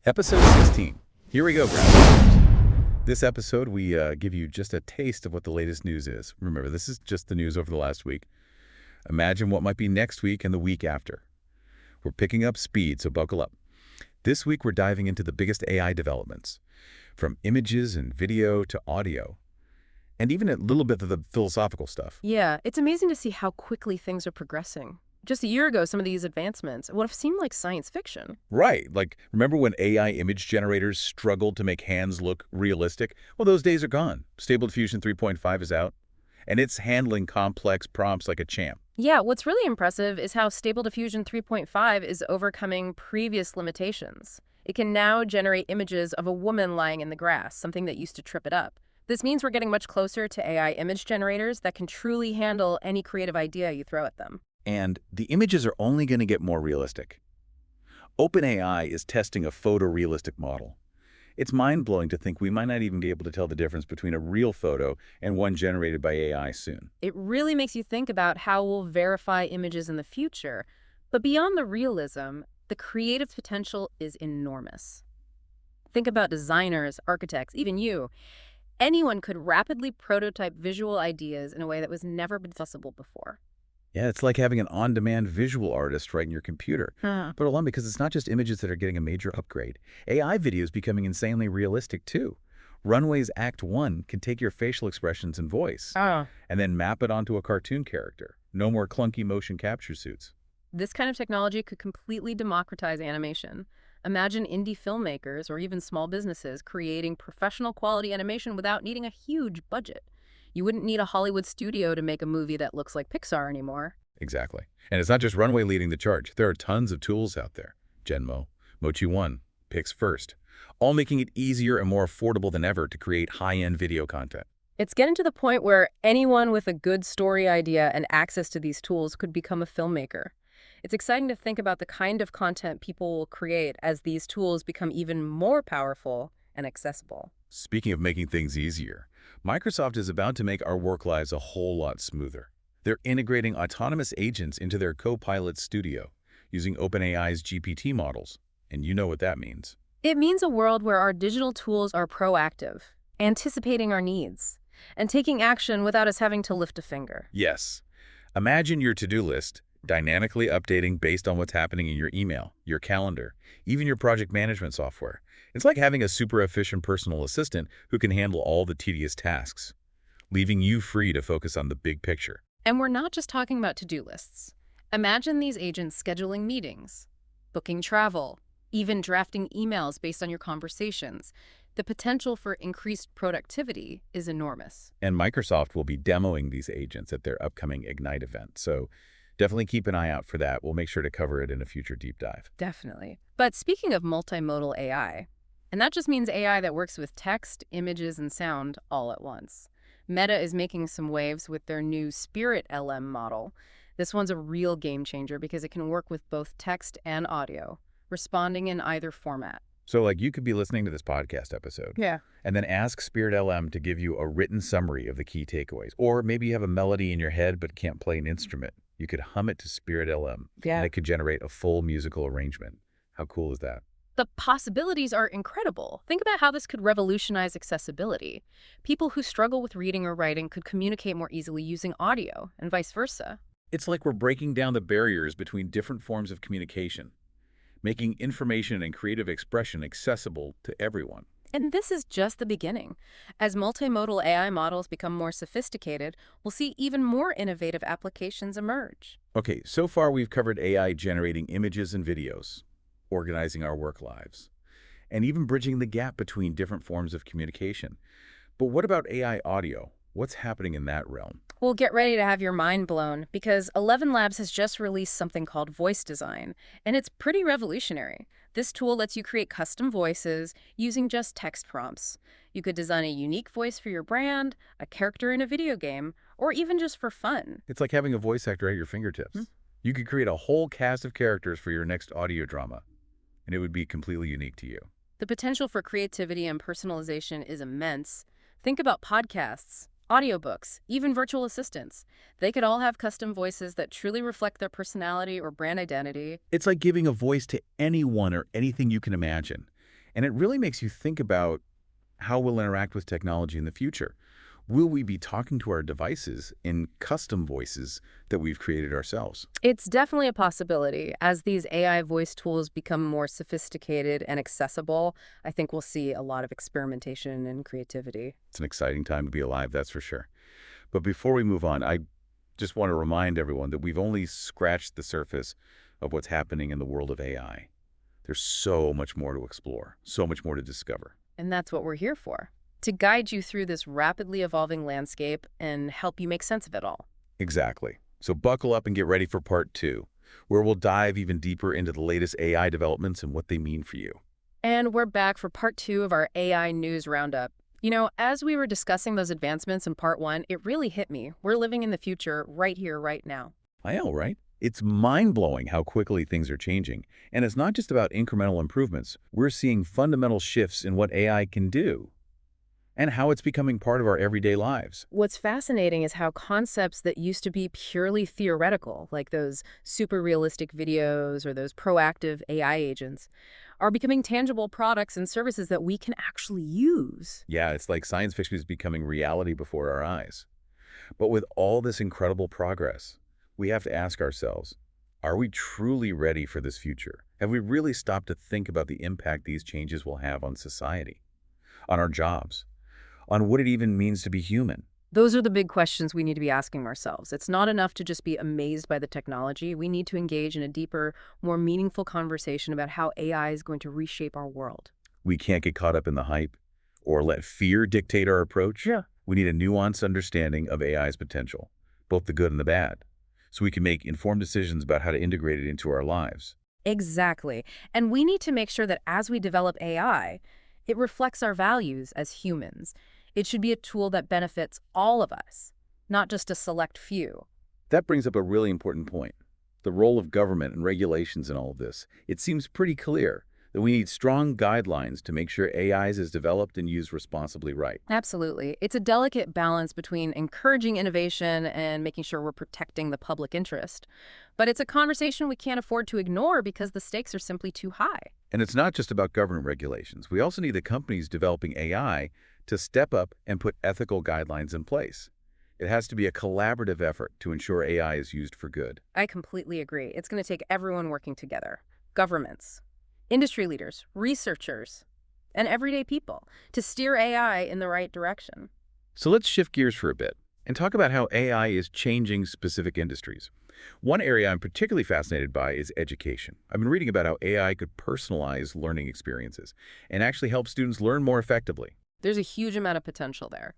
Episode 16. Here we go, Grasshoppers. This episode, we give you just a taste of what the latest news is. Remember, this is just the news over the last week. Imagine what might be next week and the week after. We're picking up speed, so buckle up. This week, we're diving into the biggest AI developments, from images and video to audio, and even a little bit of the philosophical stuff. Yeah, it's amazing to see how quickly things are progressing. Just a year ago, some of these advancements would have seemed like science fiction. Right. Like, remember when AI image generators struggled to make hands look realistic? Well, those days are gone. Stable Diffusion 3.5 is out, and it's handling complex prompts like a champ. Yeah, what's really impressive is how Stable Diffusion 3.5 is overcoming previous limitations. It can now generate images of a woman lying in the grass, something that used to trip it up. This means we're getting much closer to AI image generators that can truly handle any creative idea you throw at them. And the images are only going to get more realistic. OpenAI is testing a photorealistic model. It's mind-blowing to think we might not even be able to tell the difference between a real photo and one generated by AI soon. It really makes you think about how we'll verify images in the future. But beyond the realism, the creative potential is enormous. Think about designers, architects, even you. Anyone could rapidly prototype visual ideas in a way that was never been possible before. Yeah, it's like having an on-demand visual artist right in your computer. But along because it's not just images that are getting a major upgrade. AI video is becoming insanely realistic too. Runway's Act 1 can take your facial expressions and voice and then map it onto a cartoon character. No more clunky motion capture suits. This kind of technology could completely democratize animation. Imagine indie filmmakers or even small businesses creating professional quality animation without needing a huge budget. You wouldn't need a Hollywood studio to make a movie that looks like Pixar anymore. Exactly. And it's not just Runway leading the charge. There are tons of tools out there. Genmo, Mochi One, Pix First, all making it easier and more affordable than ever to create high-end video content. It's getting to the point where anyone with a good story idea and access to these tools could become a filmmaker. It's exciting to think about the kind of content people will create as these tools become even more powerful and accessible. Speaking of making things easier, Microsoft is about to make our work lives a whole lot smoother. They're integrating autonomous agents into their Copilot Studio using OpenAI's GPT models, and you know what that means. It means a world where our digital tools are proactive, anticipating our needs, and taking action without us having to lift a finger. Yes. Imagine your to-do list dynamically updating based on what's happening in your email, your calendar, even your project management software. It's like having a super efficient personal assistant who can handle all the tedious tasks, leaving you free to focus on the big picture. And we're not just talking about to-do lists. Imagine these agents scheduling meetings, booking travel, even drafting emails based on your conversations. The potential for increased productivity is enormous. And Microsoft will be demoing these agents at their upcoming Ignite event, so definitely keep an eye out for that. We'll make sure to cover it in a future deep dive. Definitely. But speaking of multimodal AI, and that just means AI that works with text, images, and sound all at once. Meta is making some waves with their new Spirit-LM model. This one's a real game changer because it can work with both text and audio, responding in either format. So like you could be listening to this podcast episode. Yeah. And then ask Spirit-LM to give you a written summary of the key takeaways. Or maybe you have a melody in your head but can't play an instrument. You could hum it to Spirit-LM. Yeah. And it could generate a full musical arrangement. How cool is that? The possibilities are incredible. Think about how this could revolutionize accessibility. People who struggle with reading or writing could communicate more easily using audio, and vice versa. It's like we're breaking down the barriers between different forms of communication, making information and creative expression accessible to everyone. And this is just the beginning. As multimodal AI models become more sophisticated, we'll see even more innovative applications emerge. Okay, so far we've covered AI generating images and videos, organizing our work lives, and even bridging the gap between different forms of communication. But what about AI audio? What's happening in that realm? Well, get ready to have your mind blown, because 11 Labs has just released something called Voice Design, and it's pretty revolutionary. This tool lets you create custom voices using just text prompts. You could design a unique voice for your brand, a character in a video game, or even just for fun. It's like having a voice actor at your fingertips. You could create a whole cast of characters for your next audio drama, and it would be completely unique to you. The potential for creativity and personalization is immense. Think about podcasts, audiobooks, even virtual assistants. They could all have custom voices that truly reflect their personality or brand identity. It's like giving a voice to anyone or anything you can imagine. And it really makes you think about how we'll interact with technology in the future. Will we be talking to our devices in custom voices that we've created ourselves? It's definitely a possibility. As these AI voice tools become more sophisticated and accessible, I think we'll see a lot of experimentation and creativity. It's an exciting time to be alive, that's for sure. But before we move on, I just want to remind everyone that we've only scratched the surface of what's happening in the world of AI. There's so much more to explore, so much more to discover. And that's what we're here for, to guide you through this rapidly evolving landscape and help you make sense of it all. Exactly. So buckle up and get ready for part 2, where we'll dive even deeper into the latest AI developments and what they mean for you. And we're back for part 2 of our AI news roundup. You know, as we were discussing those advancements in part 1, it really hit me. We're living in the future right here, right now. I know, right? It's mind-blowing how quickly things are changing. And it's not just about incremental improvements. We're seeing fundamental shifts in what AI can do and how it's becoming part of our everyday lives. What's fascinating is how concepts that used to be purely theoretical, like those super realistic videos or those proactive AI agents, are becoming tangible products and services that we can actually use. Yeah, it's like science fiction is becoming reality before our eyes. But with all this incredible progress, we have to ask ourselves, are we truly ready for this future? Have we really stopped to think about the impact these changes will have on society, on our jobs, on what it even means to be human? Those are the big questions we need to be asking ourselves. It's not enough to just be amazed by the technology. We need to engage in a deeper, more meaningful conversation about how AI is going to reshape our world. We can't get caught up in the hype or let fear dictate our approach. Yeah. We need a nuanced understanding of AI's potential, both the good and the bad, so we can make informed decisions about how to integrate it into our lives. Exactly. And we need to make sure that as we develop AI, it reflects our values as humans. It should be a tool that benefits all of us, not just a select few. That brings up a really important point, the role of government and regulations in all of this. It seems pretty clear that we need strong guidelines to make sure AI is developed and used responsibly right. Absolutely. It's a delicate balance between encouraging innovation and making sure we're protecting the public interest. But it's a conversation we can't afford to ignore because the stakes are simply too high. And it's not just about government regulations. We also need the companies developing AI to step up and put ethical guidelines in place. It has to be a collaborative effort to ensure AI is used for good. I completely agree. It's going to take everyone working together. Governments, industry leaders, researchers, and everyday people to steer AI in the right direction. So let's shift gears for a bit and talk about how AI is changing specific industries. One area I'm particularly fascinated by is education. I've been reading about how AI could personalize learning experiences and actually help students learn more effectively. There's a huge amount of potential there.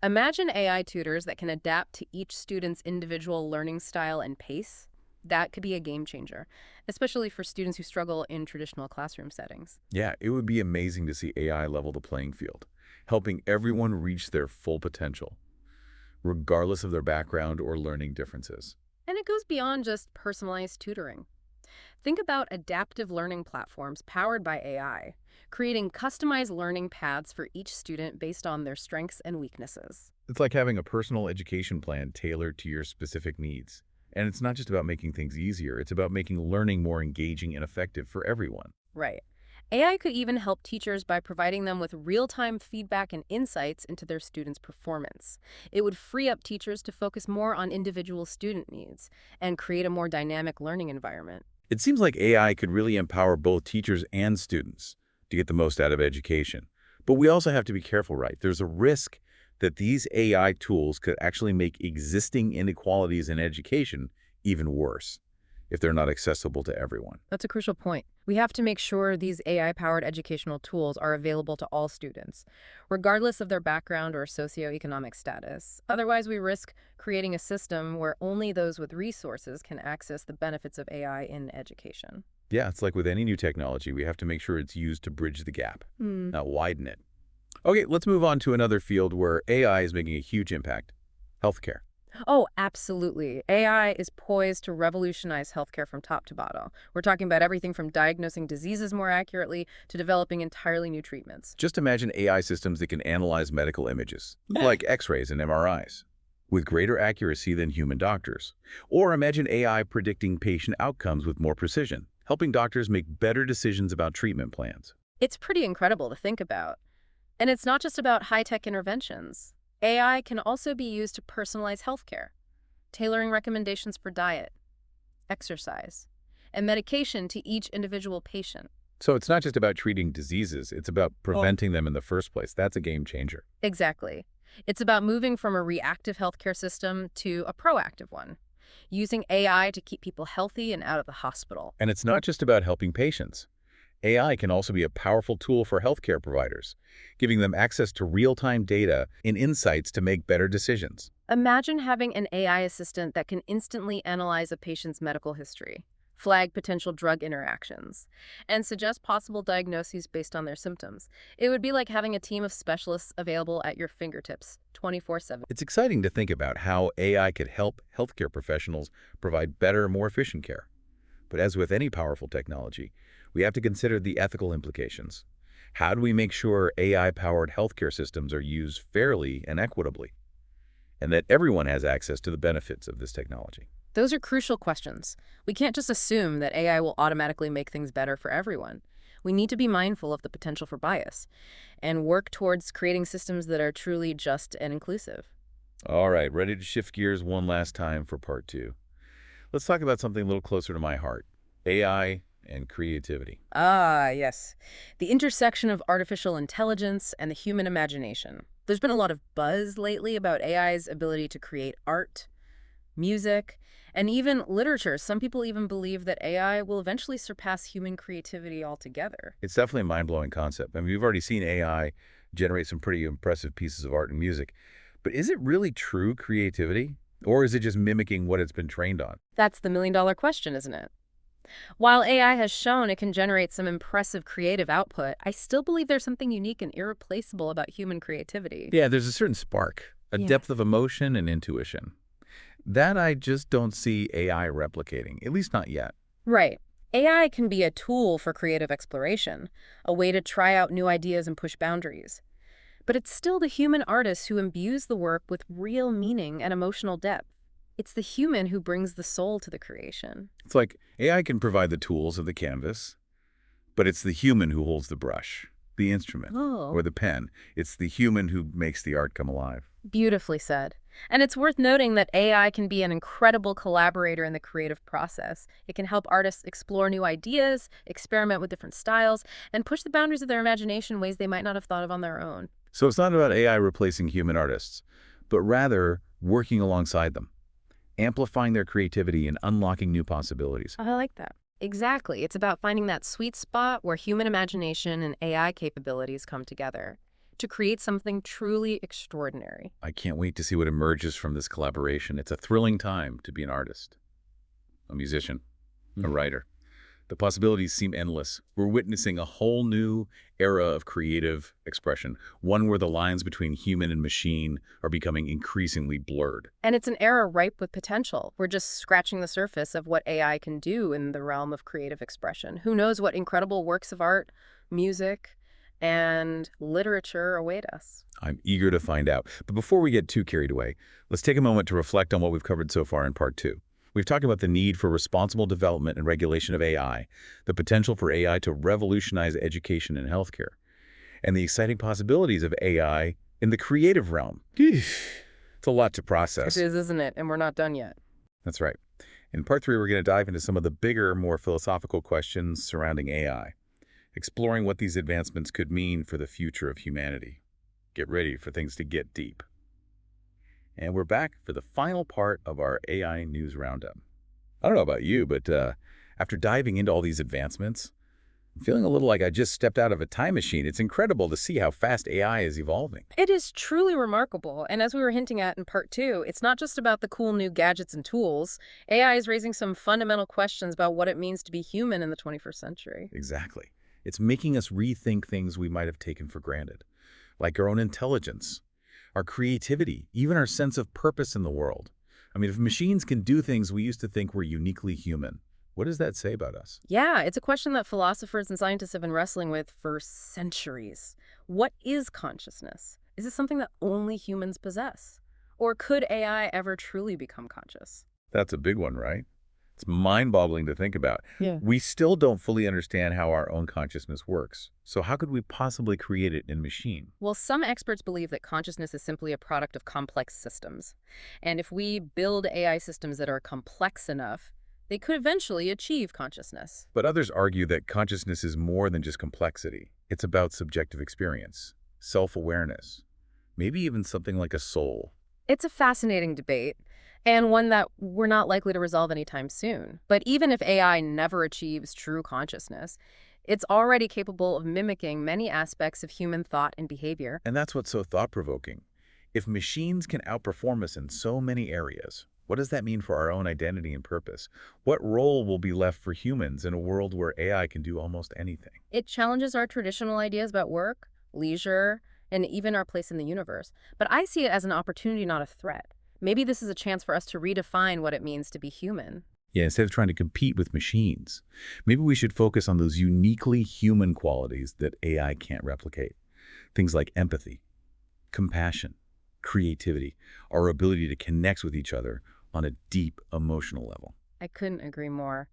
Imagine AI tutors that can adapt to each student's individual learning style and pace. That could be a game changer, especially for students who struggle in traditional classroom settings. Yeah, it would be amazing to see AI level the playing field, helping everyone reach their full potential, regardless of their background or learning differences. And it goes beyond just personalized tutoring. Think about adaptive learning platforms powered by AI, creating customized learning paths for each student based on their strengths and weaknesses. It's like having a personal education plan tailored to your specific needs. And it's not just about making things easier, it's about making learning more engaging and effective for everyone. Right. AI could even help teachers by providing them with real-time feedback and insights into their students' performance. It would free up teachers to focus more on individual student needs and create a more dynamic learning environment. It seems like AI could really empower both teachers and students to get the most out of education. But we also have to be careful, right? There's a risk that these AI tools could actually make existing inequalities in education even worse if they're not accessible to everyone. That's a crucial point. We have to make sure these AI-powered educational tools are available to all students, regardless of their background or socioeconomic status. Otherwise, we risk creating a system where only those with resources can access the benefits of AI in education. Yeah, it's like with any new technology, we have to make sure it's used to bridge the gap, not widen it. Okay, let's move on to another field where AI is making a huge impact, healthcare. Oh, absolutely. AI is poised to revolutionize healthcare from top to bottom. We're talking about everything from diagnosing diseases more accurately to developing entirely new treatments. Just imagine AI systems that can analyze medical images, like X-rays and MRIs, with greater accuracy than human doctors. Or imagine AI predicting patient outcomes with more precision, helping doctors make better decisions about treatment plans. It's pretty incredible to think about. And it's not just about high-tech interventions. AI can also be used to personalize healthcare, tailoring recommendations for diet, exercise, and medication to each individual patient. So it's not just about treating diseases, it's about preventing them in the first place. That's a game changer. Exactly. It's about moving from a reactive healthcare system to a proactive one, using AI to keep people healthy and out of the hospital. And it's not just about helping patients. AI can also be a powerful tool for healthcare providers, giving them access to real-time data and insights to make better decisions. Imagine having an AI assistant that can instantly analyze a patient's medical history, flag potential drug interactions, and suggest possible diagnoses based on their symptoms. It would be like having a team of specialists available at your fingertips 24/7. It's exciting to think about how AI could help healthcare professionals provide better, more efficient care. But as with any powerful technology, we have to consider the ethical implications. How do we make sure AI-powered healthcare systems are used fairly and equitably, and that everyone has access to the benefits of this technology? Those are crucial questions. We can't just assume that AI will automatically make things better for everyone. We need to be mindful of the potential for bias and work towards creating systems that are truly just and inclusive. All right, ready to shift gears one last time for part two. Let's talk about something a little closer to my heart, AI and creativity. Ah, yes. The intersection of artificial intelligence and the human imagination. There's been a lot of buzz lately about AI's ability to create art, music, and even literature. Some people even believe that AI will eventually surpass human creativity altogether. It's definitely a mind-blowing concept. I mean, we've already seen AI generate some pretty impressive pieces of art and music. But is it really true creativity? Or is it just mimicking what it's been trained on? That's the million-dollar question, isn't it? While AI has shown it can generate some impressive creative output, I still believe there's something unique and irreplaceable about human creativity. Yeah, there's a certain spark, a Yeah. depth of emotion and intuition. That I just don't see AI replicating, at least not yet. Right. AI can be a tool for creative exploration, a way to try out new ideas and push boundaries. But it's still the human artist who imbues the work with real meaning and emotional depth. It's the human who brings the soul to the creation. It's like AI can provide the tools of the canvas, but it's the human who holds the brush, the instrument, Oh. or the pen. It's the human who makes the art come alive. Beautifully said. And it's worth noting that AI can be an incredible collaborator in the creative process. It can help artists explore new ideas, experiment with different styles, and push the boundaries of their imagination in ways they might not have thought of on their own. So it's not about AI replacing human artists, but rather working alongside them, amplifying their creativity and unlocking new possibilities. I like that. Exactly. It's about finding that sweet spot where human imagination and AI capabilities come together to create something truly extraordinary. I can't wait to see what emerges from this collaboration. It's a thrilling time to be an artist, a musician, a writer. The possibilities seem endless. We're witnessing a whole new era of creative expression, one where the lines between human and machine are becoming increasingly blurred. And it's an era ripe with potential. We're just scratching the surface of what AI can do in the realm of creative expression. Who knows what incredible works of art, music, and literature await us. I'm eager to find out. But before we get too carried away, let's take a moment to reflect on what we've covered so far in part two. We've talked about the need for responsible development and regulation of AI, the potential for AI to revolutionize education and healthcare, and the exciting possibilities of AI in the creative realm. It's a lot to process. It is, isn't it? And we're not done yet. That's right. In part three, we're going to dive into some of the bigger, more philosophical questions surrounding AI, exploring what these advancements could mean for the future of humanity. Get ready for things to get deep. And we're back for the final part of our AI News Roundup. I don't know about you, but after diving into all these advancements, I'm feeling a little like I just stepped out of a time machine. It's incredible to see how fast AI is evolving. It is truly remarkable. And as we were hinting at in part two, it's not just about the cool new gadgets and tools. AI is raising some fundamental questions about what it means to be human in the 21st century. Exactly. It's making us rethink things we might have taken for granted, like our own intelligence, our creativity, even our sense of purpose in the world. I mean, if machines can do things we used to think were uniquely human, what does that say about us? Yeah, it's a question that philosophers and scientists have been wrestling with for centuries. What is consciousness? Is it something that only humans possess? Or could AI ever truly become conscious? That's a big one, right? It's mind-boggling to think about. Yeah. We still don't fully understand how our own consciousness works. So how could we possibly create it in a machine? Well, some experts believe that consciousness is simply a product of complex systems. And if we build AI systems that are complex enough, they could eventually achieve consciousness. But others argue that consciousness is more than just complexity. It's about subjective experience, self-awareness, maybe even something like a soul. It's a fascinating debate, and one that we're not likely to resolve anytime soon. But even if AI never achieves true consciousness, it's already capable of mimicking many aspects of human thought and behavior. And that's what's so thought-provoking. If machines can outperform us in so many areas, what does that mean for our own identity and purpose? What role will be left for humans in a world where AI can do almost anything? It challenges our traditional ideas about work, leisure, and even our place in the universe. But I see it as an opportunity, not a threat. Maybe this is a chance for us to redefine what it means to be human. Yeah, instead of trying to compete with machines, maybe we should focus on those uniquely human qualities that AI can't replicate. Things like empathy, compassion, creativity, our ability to connect with each other on a deep emotional level. I couldn't agree more.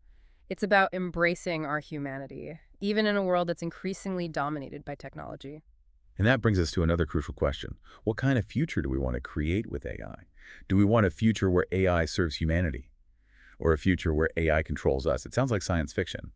It's about embracing our humanity, even in a world that's increasingly dominated by technology. And that brings us to another crucial question. What kind of future do we want to create with AI? Do we want a future where AI serves humanity? Or a future where AI controls us? It sounds like science fiction,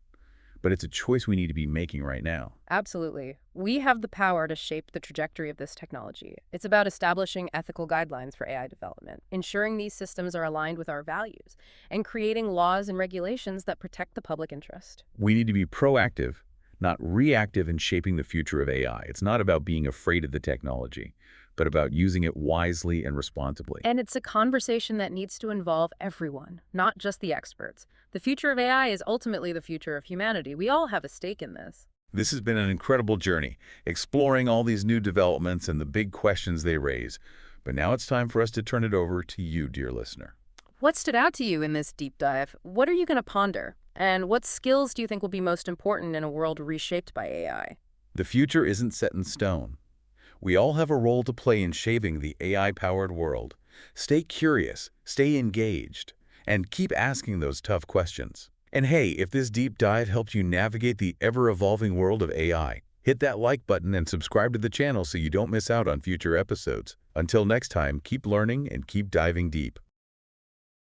but it's a choice we need to be making right now. Absolutely. We have the power to shape the trajectory of this technology. It's about establishing ethical guidelines for AI development, ensuring these systems are aligned with our values, and creating laws and regulations that protect the public interest. We need to be proactive, not reactive in shaping the future of AI. It's not about being afraid of the technology, but about using it wisely and responsibly. And it's a conversation that needs to involve everyone, not just the experts. The future of AI is ultimately the future of humanity. We all have a stake in this. This has been an incredible journey, exploring all these new developments and the big questions they raise. But now it's time for us to turn it over to you, dear listener. What stood out to you in this deep dive? What are you going to ponder? And what skills do you think will be most important in a world reshaped by AI? The future isn't set in stone. We all have a role to play in shaping the AI-powered world. Stay curious, stay engaged, and keep asking those tough questions. And hey, if this deep dive helped you navigate the ever-evolving world of AI, hit that like button and subscribe to the channel so you don't miss out on future episodes. Until next time, keep learning and keep diving deep.